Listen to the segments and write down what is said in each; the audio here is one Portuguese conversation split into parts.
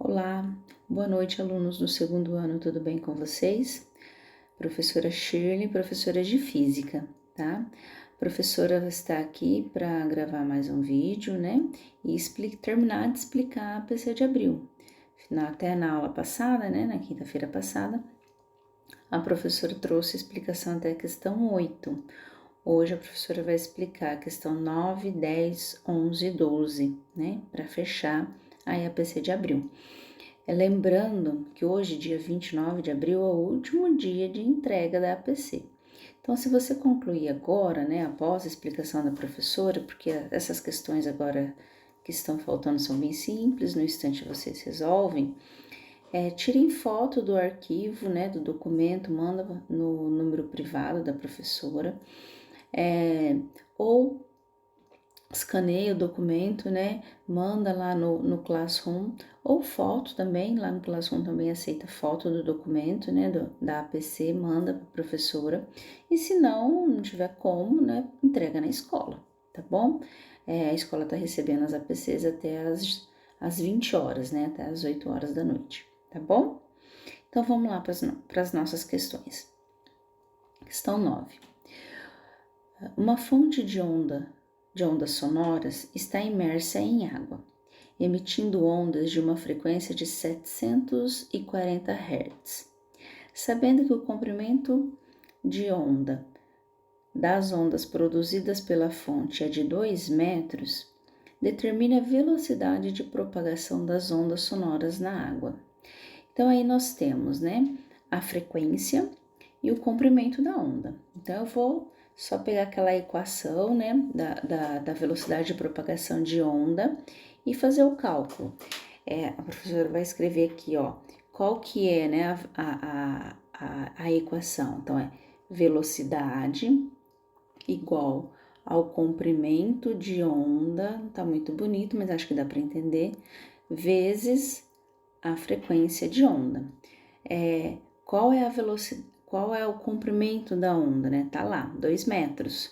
Olá, boa noite, alunos do segundo ano, tudo bem com vocês? Professora Shirley, professora de Física, tá? Professora está aqui para gravar mais um vídeo, né? E terminar de explicar a PC de abril. Até na aula passada, né? Na quinta-feira passada, a professora trouxe a explicação até a questão 8. Hoje a professora vai explicar a questão 9, 10, 11 e 12, né? Para fechar aí a PC de abril. Lembrando que hoje, dia 29 de abril, é o último dia de entrega da APC. Então, se você concluir agora, né, após a explicação da professora, porque essas questões agora que estão faltando são bem simples, no instante vocês resolvem, tirem foto do arquivo, né, do documento, manda no número privado da professora, ou escaneia o documento, né, manda lá no Classroom, ou foto também, lá no Classroom também aceita foto do documento, né, da APC, manda para a professora, e se não tiver como, né, entrega na escola, tá bom? A escola tá recebendo as APCs até as 20 horas, né, até as 8 horas da noite, tá bom? Então, vamos lá para as nossas questões. Questão 9. Uma fonte de ondas sonoras está imersa em água, emitindo ondas de uma frequência de 740 Hz. Sabendo que o comprimento de onda das ondas produzidas pela fonte é de 2 metros, determine a velocidade de propagação das ondas sonoras na água. Então, aí nós temos, né, a frequência e o comprimento da onda. Então, eu vou só pegar aquela equação, né, da velocidade de propagação de onda e fazer o cálculo. A professora vai escrever aqui, ó, qual que é, né, a equação. Então, é velocidade igual ao comprimento de onda, tá muito bonito, mas acho que dá para entender, vezes a frequência de onda. Qual é a velocidade? Qual é o comprimento da onda, né? Tá lá, 2 metros.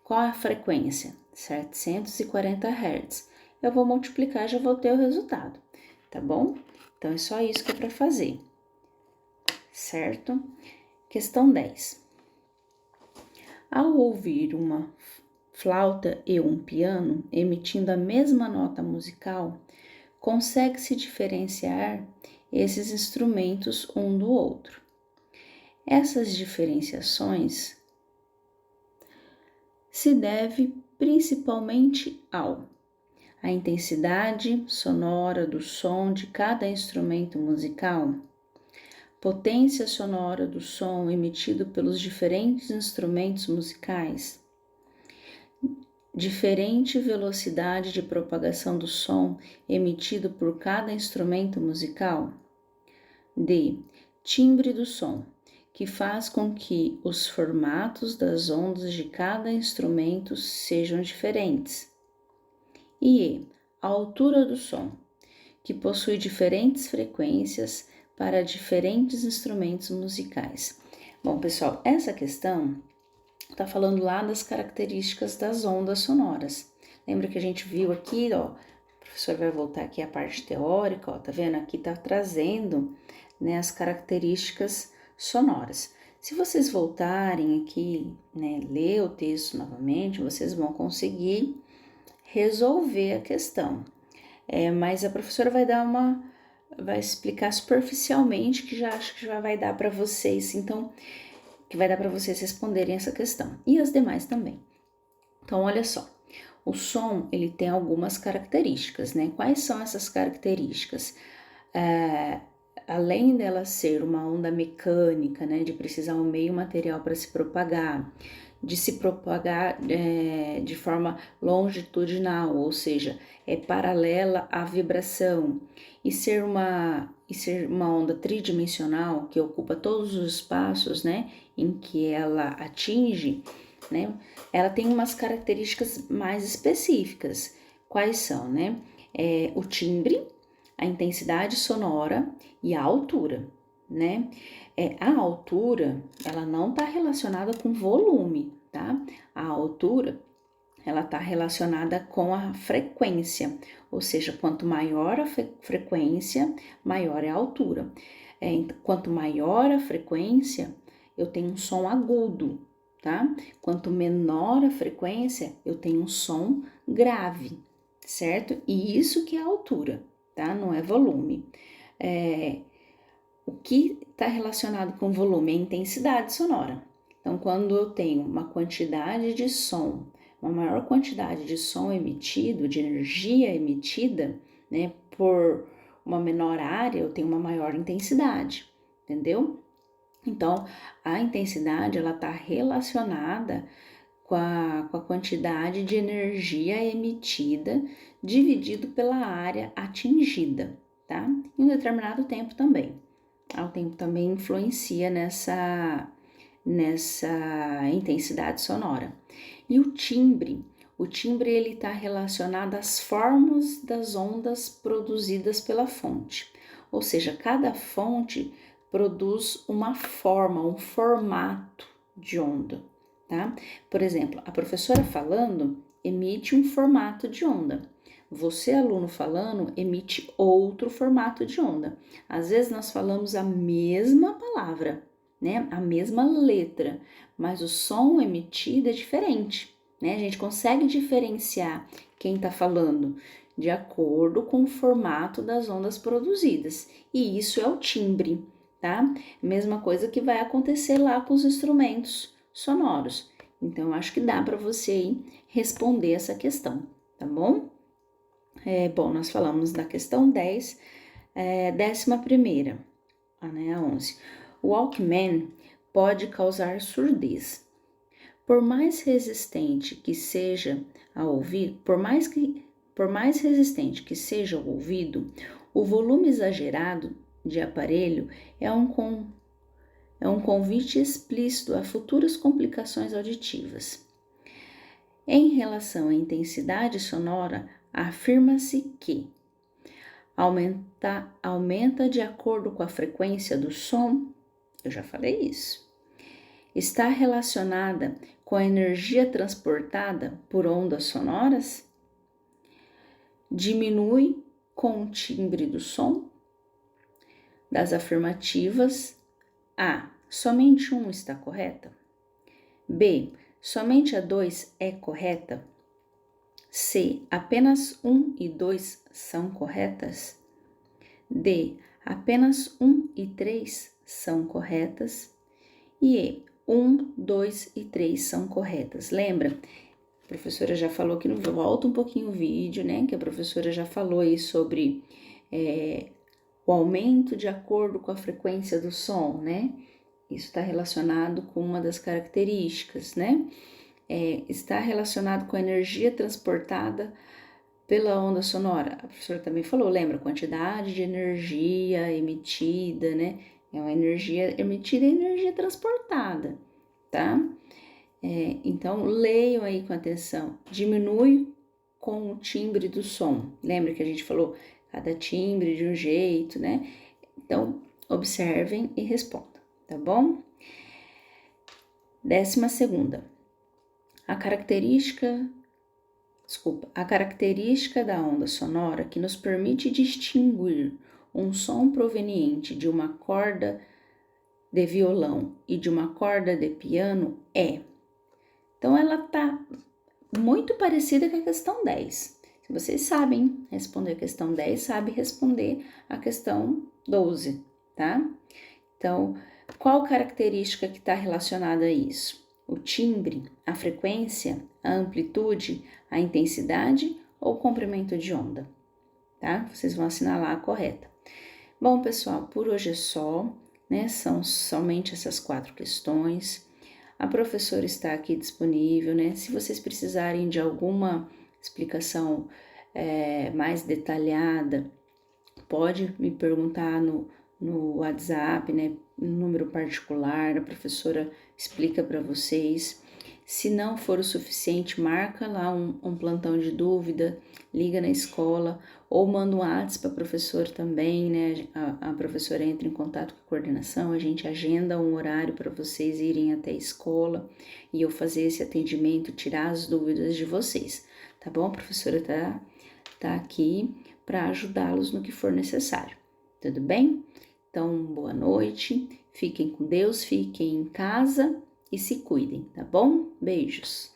Qual é a frequência? 740 Hz. Eu vou multiplicar, já vou ter o resultado, tá bom? Então, é só isso que é para fazer, certo? Questão 10. Ao ouvir uma flauta e um piano emitindo a mesma nota musical, consegue-se diferenciar esses instrumentos um do outro. Essas diferenciações se deve principalmente a intensidade sonora do som de cada instrumento musical, potência sonora do som emitido pelos diferentes instrumentos musicais, diferente velocidade de propagação do som emitido por cada instrumento musical, timbre do som, que faz com que os formatos das ondas de cada instrumento sejam diferentes. E a altura do som, que possui diferentes frequências para diferentes instrumentos musicais. Bom, pessoal, essa questão está falando lá das características das ondas sonoras. Lembra que a gente viu aqui, ó, o professor vai voltar aqui a parte teórica, ó, tá vendo? Aqui tá trazendo, né, as características sonoras. Se vocês voltarem aqui, né, ler o texto novamente, vocês vão conseguir resolver a questão. Mas a professora vai explicar superficialmente, que já acho que já vai dar para vocês, então, que vai dar para vocês responderem essa questão. E as demais também. Então, olha só. O som, ele tem algumas características, né? Quais são essas características? Além dela ser uma onda mecânica, né, de precisar um meio material para se propagar, de se propagar de forma longitudinal, ou seja, é paralela à vibração, e ser uma onda tridimensional que ocupa todos os espaços, né, em que ela atinge, né, ela tem umas características mais específicas. Quais são, né? O timbre, a intensidade sonora e a altura, né? A altura, ela não está relacionada com volume, tá? A altura ela está relacionada com a frequência, ou seja, quanto maior a frequência, maior é a altura. Quanto maior a frequência, eu tenho um som agudo, tá? Quanto menor a frequência, eu tenho um som grave, certo? E isso que é a altura, tá? Não é volume. O que está relacionado com volume é a intensidade sonora. Então, quando eu tenho uma quantidade de som, uma maior quantidade de som emitido, de energia emitida, né, por uma menor área, eu tenho uma maior intensidade, entendeu? Então, a intensidade, ela está relacionada com a quantidade de energia emitida dividido pela área atingida, tá? Em um determinado tempo também. O tempo também influencia nessa intensidade sonora. E o timbre ele está relacionado às formas das ondas produzidas pela fonte. Ou seja, cada fonte produz uma forma, um formato de onda, tá? Por exemplo, a professora falando emite um formato de onda. Você, aluno falando, emite outro formato de onda. Às vezes nós falamos a mesma palavra, né? A mesma letra, mas o som emitido é diferente, né? A gente consegue diferenciar quem está falando de acordo com o formato das ondas produzidas. E isso é o timbre, tá? Mesma coisa que vai acontecer lá com os instrumentos sonoros. Então, eu acho que dá para você aí responder essa questão, tá bom? Bom, nós falamos da questão 10, 11ª, né, a 11. O Walkman pode causar surdez. Por mais resistente que seja ao ouvido, por mais resistente que seja o ouvido, o volume exagerado de aparelho é um convite explícito a futuras complicações auditivas. Em relação à intensidade sonora, afirma-se que aumenta de acordo com a frequência do som, eu já falei isso, está relacionada com a energia transportada por ondas sonoras, diminui com o timbre do som. Das afirmativas, A, somente 1 está correta? B, somente a 2 é correta? C, apenas 1 e 2 são corretas? D, apenas 1 e 3 são corretas? E E, 1, 2 e 3 são corretas. Lembra? A professora já falou que volta um pouquinho o vídeo, né? Que a professora já falou aí sobre o aumento de acordo com a frequência do som, né? Isso está relacionado com uma das características, né? Está relacionado com a energia transportada pela onda sonora. A professora também falou, lembra? Quantidade de energia emitida, né? É uma energia emitida e energia transportada, tá? Então, leiam aí com atenção. Diminui com o timbre do som. Lembra que a gente falou cada timbre de um jeito, né? Então, observem e respondam, tá bom? 12ª. A característica da onda sonora que nos permite distinguir um som proveniente de uma corda de violão e de uma corda de piano é. Então, ela tá muito parecida com a questão 10. Se vocês sabem responder a questão 10, sabe responder a questão 12, tá? Então, qual característica que está relacionada a isso? O timbre, a frequência, a amplitude, a intensidade ou o comprimento de onda, tá? Vocês vão assinalar a correta. Bom, pessoal, por hoje é só, né? São somente essas 4 questões. A professora está aqui disponível, né? Se vocês precisarem de alguma explicação mais detalhada, pode me perguntar no WhatsApp, né? No número particular, a professora explica para vocês. Se não for o suficiente, marca lá um plantão de dúvida, liga na escola ou manda um WhatsApp para a professora também, né? A professora entra em contato com a coordenação, a gente agenda um horário para vocês irem até a escola e eu fazer esse atendimento, tirar as dúvidas de vocês, tá bom? A professora tá aqui para ajudá-los no que for necessário, tudo bem? Então, boa noite, fiquem com Deus, fiquem em casa e se cuidem, tá bom? Beijos!